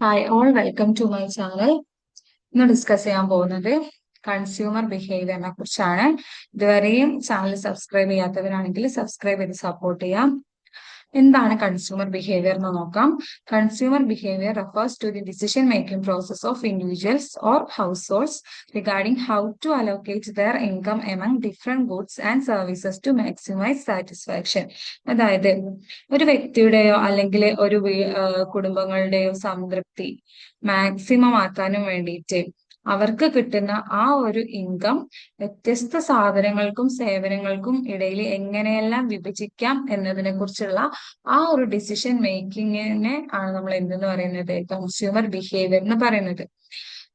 Hi all welcome to my channel. ഇന്ന് discuss ചെയ്യാൻ പോകുന്നത് കൺസ്യൂമർ ബിഹേവിയറിനെ കുറിച്ചാണ്. ഇതുവരെയും ചാനൽ സബ്സ്ക്രൈബ് ചെയ്യാത്തവരാണെങ്കിൽ സബ്സ്ക്രൈബ് ചെയ്ത് സപ്പോർട്ട് ചെയ്യാം. എന്താണ് കൺസ്യൂമർ ബിഹേവിയർ എന്ന് നോക്കാം. Consumer behaviour refers to the decision making process of individuals or households regarding how to allocate their income among different goods and services to maximise satisfaction. അതായത് ഒരു വ്യക്തിയുടെയോ അല്ലെങ്കിൽ ഒരു കുടുംബങ്ങളുടെയോ സംതൃപ്തി മാക്സിമം ആക്കാനും വേണ്ടിയിട്ട് അവർക്ക് കിട്ടുന്ന ആ ഒരു ഇൻകം വ്യത്യസ്ത സാധനങ്ങൾക്കും സേവനങ്ങൾക്കും ഇടയിൽ എങ്ങനെയെല്ലാം വിഭജിക്കാം എന്നതിനെ കുറിച്ചുള്ള ആ ഒരു ഡിസിഷൻ മേക്കിങ്ങിനെ ആണ് നമ്മൾ എന്തെന്ന് പറയുന്നത്, കൺസ്യൂമർ ബിഹേവിയർ എന്ന് പറയുന്നത്.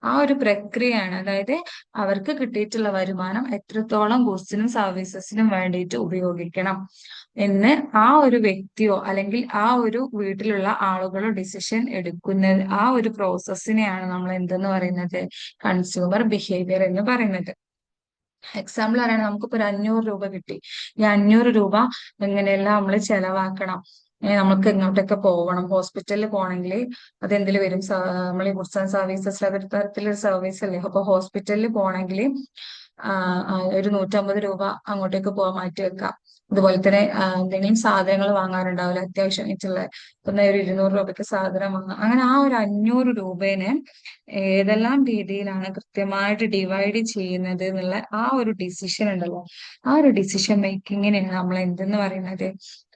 ആ ഒരു പ്രക്രിയയാണ്. അതായത് അവർക്ക് കിട്ടിയിട്ടുള്ള വരുമാനം എത്രത്തോളം ഗുഡ്സിനും സർവീസസിനും വേണ്ടിയിട്ട് ഉപയോഗിക്കണം എന്ന് ആ ഒരു വ്യക്തിയോ അല്ലെങ്കിൽ ആ ഒരു വീട്ടിലുള്ള ആളുകളോ ഡിസിഷൻ എടുക്കുന്ന ആ ഒരു പ്രോസസ്സിനെയാണ് നമ്മൾ എന്തെന്ന് പറയുന്നത്, കൺസ്യൂമർ ബിഹേവിയർ എന്ന് പറയുന്നത്. എക്സാമ്പിൾ പറയുകയാണെങ്കിൽ നമുക്കിപ്പോ ഒരു 500 രൂപ കിട്ടി. ഈ 500 രൂപ എങ്ങനെയെല്ലാം നമ്മൾ ചെലവാക്കണം, നമുക്ക് എങ്ങോട്ടൊക്കെ പോകണം, ഹോസ്പിറ്റലിൽ പോകണമെങ്കിൽ അതെന്തിൽ വരും, നമ്മൾ ഈ ഗുഡ്സ് ആൻഡ് സർവീസസ് അതൊരു തരത്തിലൊരു സർവീസ് അല്ലേ. അപ്പൊ ഹോസ്പിറ്റലിൽ പോകണമെങ്കിൽ ഒരു 150 രൂപ അങ്ങോട്ടേക്ക് പോകാൻ മാറ്റി വെക്കാം. അതുപോലെ തന്നെ എന്തെങ്കിലും സാധനങ്ങൾ വാങ്ങാറുണ്ടാവില്ല അത്യാവശ്യമായിട്ടുള്ള, ഇപ്പൊ ഒരു 200 രൂപയ്ക്ക് സാധനം വാങ്ങാം. അങ്ങനെ ആ ഒരു 500 രൂപേനെ ഏതെല്ലാം രീതിയിലാണ് കൃത്യമായിട്ട് ഡിവൈഡ് ചെയ്യുന്നത് എന്നുള്ള ആ ഒരു ഡിസിഷൻ ഉണ്ടല്ലോ, ആ ഒരു ഡിസിഷൻ മേക്കിങ്ങിനെയാണ് നമ്മൾ എന്തെന്ന് പറയുന്നത്,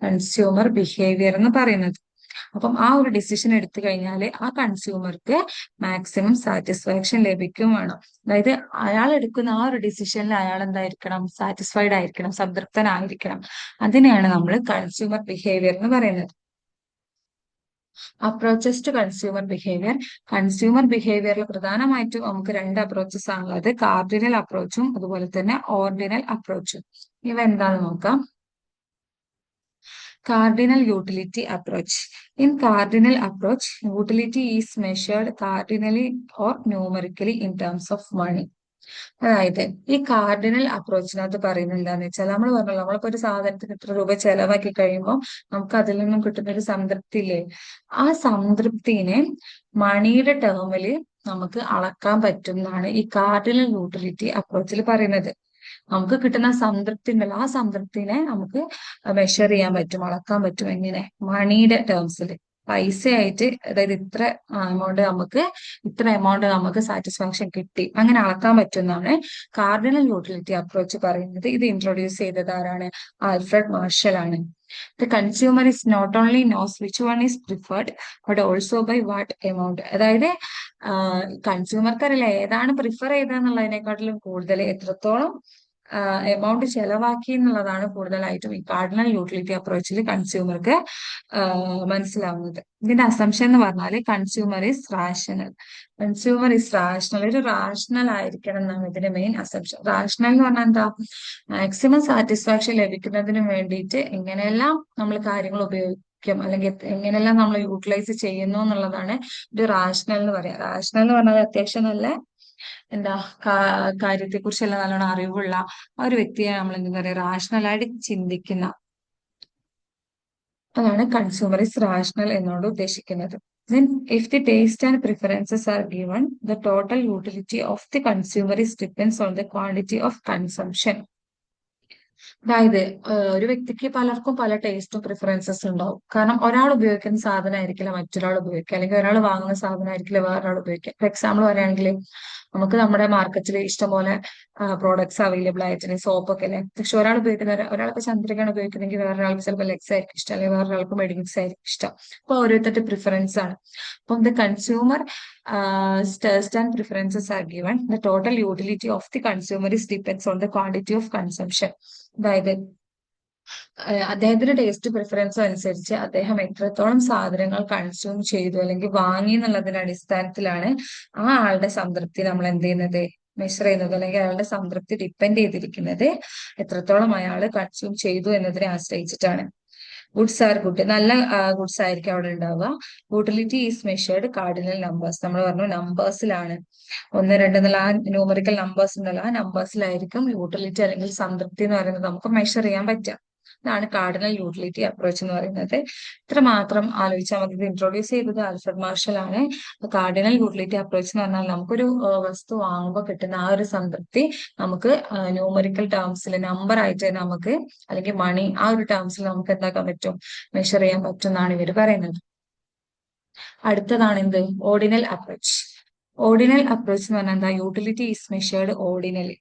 കൺസ്യൂമർ ബിഹേവിയർ എന്ന് പറയുന്നത്. അപ്പം ആ ഒരു ഡിസിഷൻ എടുത്തു കഴിഞ്ഞാൽ ആ കൺസ്യൂമർക്ക് മാക്സിമം സാറ്റിസ്ഫാക്ഷൻ ലഭിക്കും വേണം. അതായത് അയാൾ എടുക്കുന്ന ആ ഒരു ഡിസിഷനിൽ അയാൾ എന്തായിരിക്കണം, സാറ്റിസ്ഫൈഡ് ആയിരിക്കണം, സംതൃപ്തനായിരിക്കണം. അതിനെയാണ് നമ്മൾ കൺസ്യൂമർ ബിഹേവിയർ എന്ന് പറയുന്നത്. Approaches to consumer behaviour. Consumer ബിഹേവിയറിൽ പ്രധാനമായിട്ടും നമുക്ക് രണ്ട് അപ്രോച്ചസ് ആണുള്ളത്, കാർഡിനൽ അപ്രോച്ചും അതുപോലെ തന്നെ ഓർഡിനൽ അപ്രോച്ചും. ഇവ എന്താണെന്ന് നോക്കാം. Cardinal utility approach. In cardinal approach, utility is measured cardinally or numerically in terms of money. അതായത് ഈ കാർഡിനൽ അപ്രോച്ചിനകത്ത് പറയുന്നത് എന്താന്ന് വെച്ചാൽ, നമ്മൾ പറഞ്ഞല്ലോ നമ്മളിപ്പോ ഒരു സാധനത്തിന് ഇത്ര രൂപ ചെലവാക്കി കഴിയുമ്പോൾ നമുക്ക് അതിൽ നിന്നും കിട്ടുന്ന ഒരു സംതൃപ്തി ഇല്ലേ, ആ സംതൃപ്തിനെ മണിയുടെ ടേമില് നമുക്ക് അളക്കാൻ പറ്റും എന്നാണ് ഈ കാർഡിനൽ യൂട്ടിലിറ്റി അപ്രോച്ചിൽ പറയുന്നത്. നമുക്ക് കിട്ടുന്ന സംതൃപ്തി ഉണ്ടല്ലോ, ആ സംതൃപ്തിനെ നമുക്ക് മെഷർ ചെയ്യാൻ പറ്റും, അളക്കാൻ പറ്റും. എങ്ങനെ? മണിയുടെ ടേംസിൽ, പൈസയായിട്ട്. അതായത് ഇത്ര എമൗണ്ട് നമുക്ക് സാറ്റിസ്ഫാക്ഷൻ കിട്ടി, അങ്ങനെ അളക്കാൻ പറ്റുന്നതാണ് കാർഡിനൽ യൂട്ടിലിറ്റി അപ്രോച്ച് പറയുന്നത്. ഇത് ഇൻട്രൊഡ്യൂസ് ചെയ്തത് ആരാണ്? ആൽഫ്രഡ് മാർഷൽ ആണ്. The consumer is not only knows which one is preferred but also by what amount. അതായത് കൺസ്യൂമർക്ക് അറിയില്ല ഏതാണ് പ്രിഫർ ചെയ്തതെന്നുള്ളതിനെക്കാട്ടിലും കൂടുതൽ എത്രത്തോളം എമൗണ്ട് ചെലവാക്കി എന്നുള്ളതാണ് കൂടുതലായിട്ടും ഈ കാർഡിനൽ യൂട്ടിലിറ്റി അപ്രോച്ചിൽ കൺസ്യൂമർക്ക് മനസ്സിലാവുന്നത്. ഇതിന്റെ അസംഷൻ എന്ന് പറഞ്ഞാൽ consumer is rational. Consumer is rational, ഒരു റാഷണൽ ആയിരിക്കണം എന്നാണ് ഇതിന്റെ മെയിൻ അസംഷൻ. റാഷണൽ എന്ന് പറഞ്ഞാൽ എന്താ? മാക്സിമം സാറ്റിസ്ഫാക്ഷൻ ലഭിക്കുന്നതിന് വേണ്ടിയിട്ട് എങ്ങനെയെല്ലാം നമ്മൾ കാര്യങ്ങൾ ഉപയോഗിക്കും അല്ലെങ്കിൽ എങ്ങനെയെല്ലാം നമ്മൾ യൂട്ടിലൈസ് ചെയ്യുന്നു എന്നുള്ളതാണ് ഒരു റാഷണൽ എന്ന് പറയാം. റാഷണൽ എന്ന് പറഞ്ഞാൽ അത്യാവശ്യം നല്ല എന്താ കാര്യത്തെ കുറിച്ചെല്ലാം നല്ലോണം അറിവുള്ള ആ ഒരു വ്യക്തിയെ നമ്മൾ എന്താ പറയാ, റാഷണലായിട്ട് ചിന്തിക്കുന്ന, അതാണ് കൺസ്യൂമർ ഇസ് റാഷണൽ എന്നോട് ഉദ്ദേശിക്കുന്നത്. Then, if the taste and preferences are given, the total utility of the consumer is depends on the quantity of consumption. അതായത് ഒരു വ്യക്തിക്ക് പലർക്കും പല ടേസ്റ്റും പ്രിഫറൻസസ് ഉണ്ടാവും. കാരണം ഒരാൾ ഉപയോഗിക്കുന്ന സാധനമായിരിക്കില്ല മറ്റൊരാൾ ഉപയോഗിക്കുക, അല്ലെങ്കിൽ ഒരാൾ വാങ്ങുന്ന സാധനമായിരിക്കില്ല വേറൊരാൾ ഉപയോഗിക്കുക. ഫോർ എക്സാമ്പിൾ പറയുകയാണെങ്കിൽ നമുക്ക് നമ്മുടെ മാർക്കറ്റിൽ ഇഷ്ടംപോലെ പ്രോഡക്ട്സ് അവൈലബിൾ ആയിട്ടുണ്ട്, സോപ്പൊക്കെ അല്ലേ. പക്ഷെ ഒരാൾക്ക് ചന്ദ്രികയാണ് ഉപയോഗിക്കുന്നെങ്കിൽ വേറൊരാൾക്ക് ചിലപ്പോൾ ലെക്സ് ആയിരിക്കും ഇഷ്ടം, അല്ലെങ്കിൽ വേറൊരാൾക്ക് മെഡിമിക്സ് ആയിരിക്കും ഇഷ്ടം. അപ്പൊ ഓരോരുത്തരുടെ പ്രിഫറൻസ് ആണ്. അപ്പം the consumer taste and preferences are given, the total utility of the consumer is depends on the quantity of consumption. അതായത് അദ്ദേഹത്തിന്റെ ടേസ്റ്റ് പ്രിഫറൻസും അനുസരിച്ച് അദ്ദേഹം എത്രത്തോളം സാധനങ്ങൾ കൺസ്യൂം ചെയ്തു അല്ലെങ്കിൽ വാങ്ങി എന്നുള്ളതിന്റെ അടിസ്ഥാനത്തിലാണ് ആ ആളുടെ സംതൃപ്തി നമ്മൾ എന്ത് ചെയ്യുന്നത്, മെഷർ ചെയ്യുന്നത്. അല്ലെങ്കിൽ അയാളുടെ സംതൃപ്തി ഡിപ്പെൻഡ് ചെയ്തിരിക്കുന്നത് എത്രത്തോളം അയാൾ കൺസ്യൂം ചെയ്തു എന്നതിനെ ആശ്രയിച്ചിട്ടാണ്. ഗുഡ്സ് ആർ ഗുഡ്, നല്ല ഗുഡ്സ് ആയിരിക്കും അവിടെ ഉണ്ടാവുക. Utility is measured cardinal numbers. നമ്മൾ പറഞ്ഞു നമ്പേഴ്സിലാണ്, 1 2 എന്നുള്ള ആ ന്യൂമറിക്കൽ നമ്പേഴ്സ് ഉണ്ടല്ലോ, ആ നമ്പേഴ്സിലായിരിക്കും യൂട്ടിലിറ്റി അല്ലെങ്കിൽ സംതൃപ്തി എന്ന് പറയുന്നത് നമുക്ക് മെഷർ ചെയ്യാൻ പറ്റുക. ഇതാണ് കാർഡിനൽ യൂട്ടിലിറ്റി അപ്രോച്ച് എന്ന് പറയുന്നത്. ഇത്ര മാത്രം ആലോചിച്ചാൽ മതി. ഇത് ഇൻട്രൊഡ്യൂസ് ചെയ്തത് ആൽഫ്രഡ് മാർഷൽ ആണ്. കാർഡിനൽ യൂട്ടിലിറ്റി അപ്രോച്ച് എന്ന് പറഞ്ഞാൽ നമുക്കൊരു വസ്തു വാങ്ങുമ്പോൾ കിട്ടുന്ന ആ ഒരു സംതൃപ്തി നമുക്ക് ന്യൂമറിക്കൽ ടേംസിൽ നമ്പർ ആയിട്ട് നമുക്ക്, അല്ലെങ്കിൽ മണി ആ ഒരു ടേംസിൽ നമുക്ക് എന്താക്കാൻ പറ്റും, മെഷർ ചെയ്യാൻ പറ്റും എന്നാണ് ഇവർ പറയുന്നത്. അടുത്തതാണ് എന്ത്, ഓർഡിനൽ അപ്രോച്ച്. ഓർഡിനൽ അപ്രോച്ച് എന്ന് പറഞ്ഞാൽ എന്താ, യൂട്ടിലിറ്റി ഈസ് മെഷേർഡ് ഓർഡിനലി.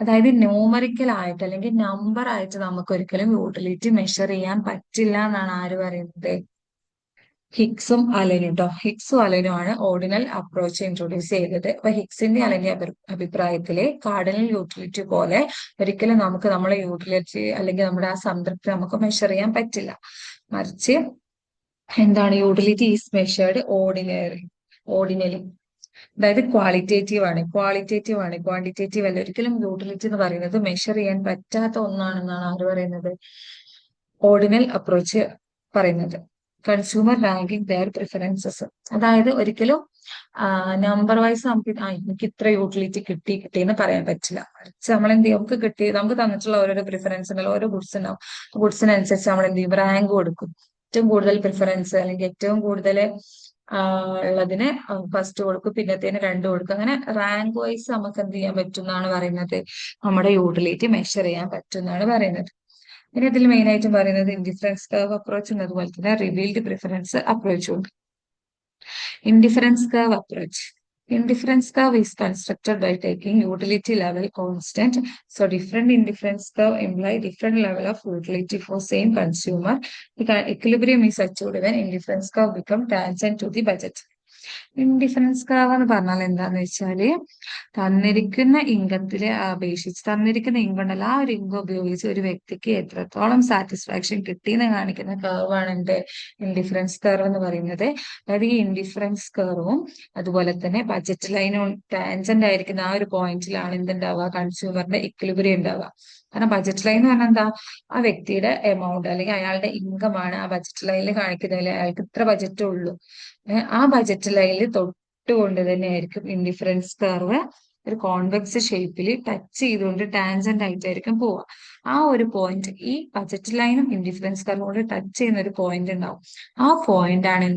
അതായത് ന്യൂമറിക്കൽ ആയിട്ട് അല്ലെങ്കിൽ നമ്പർ ആയിട്ട് നമുക്ക് ഒരിക്കലും യൂട്ടിലിറ്റി മെഷർ ചെയ്യാൻ പറ്റില്ല എന്നാണ് ആര് പറയുന്നത്, ഹിഗ്സും അലനും ട്ടോ. ഹിഗ്സും അലനും ആണ് ഓർഡിനൽ അപ്രോച്ച് ഇൻട്രൊഡ്യൂസ് ചെയ്തത്. അപ്പൊ ഹിഗ്സിന്റെ അല്ലെങ്കിൽ അഭിപ്രായത്തില് കാർഡിനൽ യൂട്ടിലിറ്റി പോലെ ഒരിക്കലും നമുക്ക് നമ്മളെ യൂട്ടിലിറ്റി അല്ലെങ്കിൽ നമ്മുടെ ആ സംതൃപ്തി നമുക്ക് മെഷർ ചെയ്യാൻ പറ്റില്ല. മറിച്ച് എന്താണ്, യൂട്ടിലിറ്റി ഈസ് മെഷേർഡ് ഓർഡിനലി. അതായത് ക്വാളിറ്റേറ്റീവ് ആണ്, ക്വാണ്ടിറ്റേറ്റീവ് അല്ല. ഒരിക്കലും യൂട്ടിലിറ്റി എന്ന് പറയുന്നത് മെഷർ ചെയ്യാൻ പറ്റാത്ത ഒന്നാണെന്നാണ് ആര് പറയുന്നത്, ഓർഡിനൽ അപ്രോച്ച് പറയുന്നത്. Consumer ranking their preferences. അതായത് ഒരിക്കലും നമ്പർ വൈസ് നമുക്ക് എനിക്ക് ഇത്ര യൂട്ടിലിറ്റി കിട്ടിയെന്ന് പറയാൻ പറ്റില്ല. മറിച്ച് നമ്മൾ എന്ത് ചെയ്യും, നമുക്ക് തന്നിട്ടുള്ള ഓരോരോ പ്രിഫറൻസ് ഉണ്ടല്ലോ, ഓരോ ഗുഡ്സ് ഉണ്ടാവും. ഗുഡ്സിനനുസരിച്ച് നമ്മൾ എന്ത് ചെയ്യും, റാങ്ക് കൊടുക്കും. ഏറ്റവും കൂടുതൽ പ്രിഫറൻസ് അല്ലെങ്കിൽ ഏറ്റവും കൂടുതൽ ഉള്ളതിന് ഫസ്റ്റ് കൊടുക്കും, പിന്നത്തേന് 2 കൊടുക്കും. അങ്ങനെ റാങ്ക് വൈസ് നമുക്ക് എന്ത് ചെയ്യാൻ പറ്റും എന്നാണ് പറയുന്നത്, നമ്മുടെ യൂട്ടിലിറ്റി മെഷർ ചെയ്യാൻ പറ്റും എന്നാണ് പറയുന്നത്. പിന്നെ ഇതിൽ മെയിൻ ആയിട്ടും പറയുന്നത് ഇൻഡിഫറൻസ് കർവ് അപ്രോച്ച് ഉണ്ട്, അതുപോലെ തന്നെ റിവീൽഡ് പ്രിഫറൻസ് അപ്രോച്ചും ഉണ്ട്. Indifference curve approach. Indifference curve is constructed by taking utility level constant. So different indifference curve imply different level of utility for same consumer. The equilibrium is achieved when indifference curve become tangent to the budget. Indifference curve എന്ന് പറഞ്ഞാൽ എന്താന്ന് വെച്ചാല്, തന്നിരിക്കുന്ന ഇൻകത്തിലെ അപേക്ഷിച്ച് തന്നിരിക്കുന്ന income ഉണ്ടല്ലോ, ആ ഒരു ഇൻകം ഉപയോഗിച്ച് ഒരു വ്യക്തിക്ക് എത്രത്തോളം സാറ്റിസ്ഫാക്ഷൻ കിട്ടിയെന്ന് കാണിക്കുന്ന കർവാണ് എന്റെ ഇൻഡിഫറൻസ് കർവ് എന്ന് പറയുന്നത്. അതായത് ഈ ഇൻഡിഫറൻസ് കർവും അതുപോലെ തന്നെ ബജറ്റ് ലൈനും ടാൻജന്റ് ആയിരിക്കുന്ന ആ ഒരു പോയിന്റിലാണ് എന്തുണ്ടാവുക, കൺസ്യൂമറിന്റെ ഇക്വിലിബ്രിയം ഉണ്ടാവുക. കാരണം ബജറ്റ് ലൈൻ എന്ന് പറഞ്ഞാൽ എന്താ, ആ വ്യക്തിയുടെ എമൗണ്ട് അല്ലെങ്കിൽ അയാളുടെ ഇൻകം ആണ് ആ ബജറ്റ് ലൈനിൽ കാണിക്കുന്നതിൽ അയാൾക്ക് ഇത്ര ബജറ്റ് ഉള്ളൂ. ആ ബജറ്റ് ലൈനിൽ തൊട്ടുകൊണ്ട് തന്നെയായിരിക്കും ഇൻഡിഫറൻസ് കർവ് ഒരു കോൺവെക്സ് ഷേപ്പിൽ ടച്ച് ചെയ്തുകൊണ്ട് ടാൻജന്റ് ആയിട്ടായിരിക്കും പോവുക. ആ ഒരു പോയിന്റ്, ഈ ബജറ്റ് ലൈനും ഇൻഡിഫറൻസ് കർവോട് ടച്ച് ചെയ്യുന്ന ഒരു പോയിന്റ് ഉണ്ടാവും. ആ പോയിന്റ് ആണ്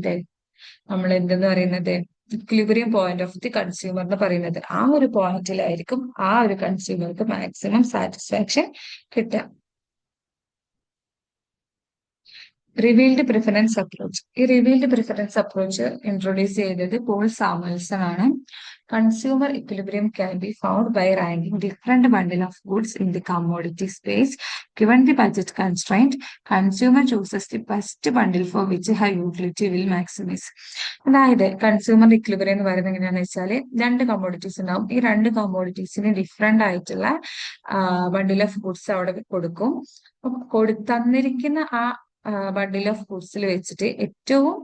നമ്മൾ എന്തെന്ന് പറയുന്നത്, equilibrium point of the consumer എന്ന് പറയുന്നത്. ആ ഒരു പോയിന്റിലായിരിക്കും ആ ഒരു കൺസ്യൂമർക്ക് മാക്സിമം സാറ്റിസ്ഫാക്ഷൻ കിട്ടുക. Revealed preference approach. ഈ റിവീൽഡ് പ്രിഫറൻസ് അപ്രോച്ച് ഇൻട്രൊഡ്യൂസ് ചെയ്തത് പോൾ സാമുവൽസൺ ആണ്. Consumer equilibrium can be found by ranking different bundle of goods in the commodity space. Given the budget constraint, consumer chooses the best bundle for which her utility will maximize. അതായത് consumer equilibrium എന്ന് പറയുന്നത് എങ്ങനെയാണെന്ന് വെച്ചാൽ, 2 commodities ഉണ്ടാവും. ഈ 2 കമ്മോഡിറ്റീസിന് different ആയിട്ടുള്ള ബണ്ടിൽ of goods അവിടെ കൊടുക്കും. തന്നിരിക്കുന്ന ആ ബണ്ടിൽ ഓഫ് ഗുഡ്സിൽ വെച്ചിട്ട് ഏറ്റവും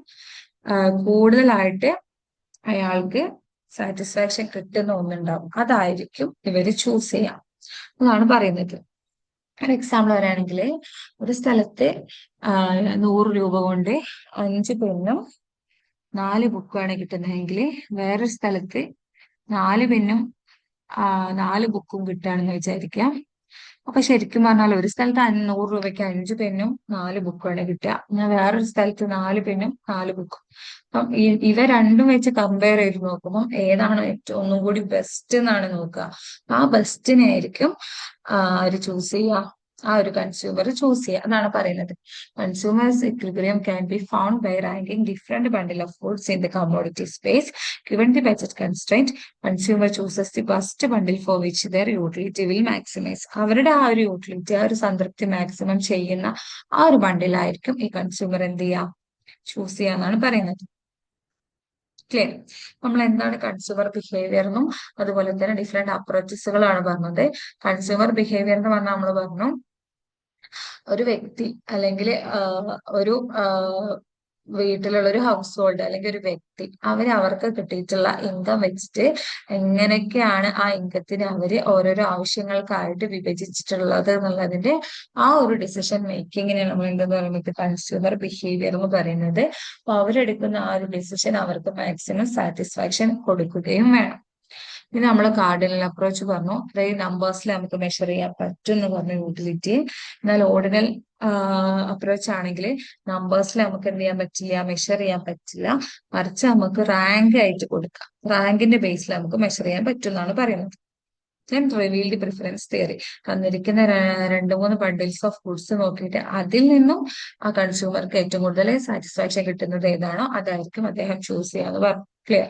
കൂടുതലായിട്ട് അയാൾക്ക് സാറ്റിസ്ഫാക്ഷൻ കിട്ടുന്ന ഒന്നുണ്ടാവും, അതായിരിക്കും ഇവര് ചൂസ് ചെയ്യാം എന്നാണ് പറയുന്നത്. ഫോർ എക്സാമ്പിൾ പറയുകയാണെങ്കിൽ, ഒരു സ്ഥലത്ത് 100 രൂപ കൊണ്ട് 5 പെന്നും 4 ബുക്കുമാണ് കിട്ടുന്നതെങ്കിൽ വേറൊരു സ്ഥലത്ത് 4 പെന്നും 4 ബുക്കും കിട്ടുകയാണെന്ന് വിചാരിക്കാം. അപ്പൊ ശരിക്കും പറഞ്ഞാൽ ഒരു സ്ഥലത്ത് 100 രൂപയ്ക്ക് 5 പെന്നും 4 ബുക്കുമാണ് കിട്ടുക, ഞാൻ വേറൊരു സ്ഥലത്ത് 4 പെന്നും 4 ബുക്കും. അപ്പം ഇവ രണ്ടും വെച്ച് കമ്പയർ ചെയ്ത് നോക്കുമ്പോൾ ഏതാണ് ഏറ്റവും ഒന്നും കൂടി ബെസ്റ്റ് എന്നാണ് നോക്കുക. ആ ബെസ്റ്റിനെ ആയിരിക്കും ആര് ചൂസ് ചെയ്യുക, ആ ഒരു കൺസ്യൂമർ ചൂസ് ചെയ്യുക. അതാണ് പറയുന്നത്, consumer's equilibrium can be found by ranking different bundle of goods in the commodity space. Given the budget constraint, consumer chooses the best bundle for which their utility will maximize. അവരുടെ ആ ഒരു utility, ആ ഒരു സംതൃപ്തി maximum ചെയ്യുന്ന ആ ഒരു ബണ്ടിലായിരിക്കും ഈ കൺസ്യൂമർ എന്ത് ചെയ്യുക, ചൂസ് ചെയ്യാന്നാണ് പറയുന്നത്. ക്ലിയർ. നമ്മൾ എന്താണ് കൺസ്യൂമർ ബിഹേവിയർ എന്നും അതുപോലെ തന്നെ ഡിഫറെന്റ് അപ്രോച്ചസുകളാണ് പറഞ്ഞത്. കൺസ്യൂമർ ബിഹേവിയർ എന്ന് പറഞ്ഞാൽ നമ്മൾ പറഞ്ഞു, ഒരു വ്യക്തി അല്ലെങ്കിൽ ഒരു വീട്ടിലുള്ള ഒരു ഹൗസ് ഹോൾഡ് അല്ലെങ്കിൽ ഒരു വ്യക്തി അവർക്ക് കിട്ടിയിട്ടുള്ള ഇൻകം വെച്ചിട്ട് എങ്ങനെയൊക്കെയാണ് ആ ഇൻകത്തിന് ഓരോരോ ആവശ്യങ്ങൾക്കായിട്ട് വിഭജിച്ചിട്ടുള്ളത് എന്നുള്ളതിന്റെ ആ ഒരു ഡിസിഷൻ മേക്കിങ്ങിനെ നമ്മൾ എന്തെന്ന് പറയുന്നത് കൺസ്യൂമർ ബിഹേവിയർ എന്ന് പറയുന്നത്. അപ്പൊ അവരെടുക്കുന്ന ആ ഒരു ഡിസിഷൻ അവർക്ക് മാക്സിമം സാറ്റിസ്ഫാക്ഷൻ കൊടുക്കുകയും വേണം. ഇനി നമ്മൾ കാർഡിനൽ അപ്രോച്ച് പറഞ്ഞു, അതായത് നമ്പേഴ്സിൽ നമുക്ക് മെഷർ ചെയ്യാൻ പറ്റും എന്ന് പറഞ്ഞു യൂട്ടിലിറ്റി. എന്നാൽ ഓർഡിനൽ അപ്രോച്ച് ആണെങ്കിൽ നമ്പേഴ്സിൽ നമുക്ക് എന്ത് ചെയ്യാൻ പറ്റില്ല, മെഷർ ചെയ്യാൻ പറ്റില്ല. മറിച്ച് നമുക്ക് റാങ്ക് ആയിട്ട് കൊടുക്കാം, റാങ്കിന്റെ ബേസിൽ നമുക്ക് മെഷർ ചെയ്യാൻ പറ്റും എന്നാണ് പറയുന്നത്. റിവീൽഡ് പ്രിഫറൻസ് തിയറി, തന്നിരിക്കുന്ന രണ്ട് മൂന്ന് ബണ്ടിൽസ് ഓഫ് ഗുഡ്സ് നോക്കിയിട്ട് അതിൽ നിന്നും ആ കൺസ്യൂമർക്ക് ഏറ്റവും കൂടുതൽ സാറ്റിസ്ഫാക്ഷൻ കിട്ടുന്നത് ഏതാണോ അതായിരിക്കും അദ്ദേഹം ചൂസ് ചെയ്യാന്ന് പറഞ്ഞു. ക്ലിയർ?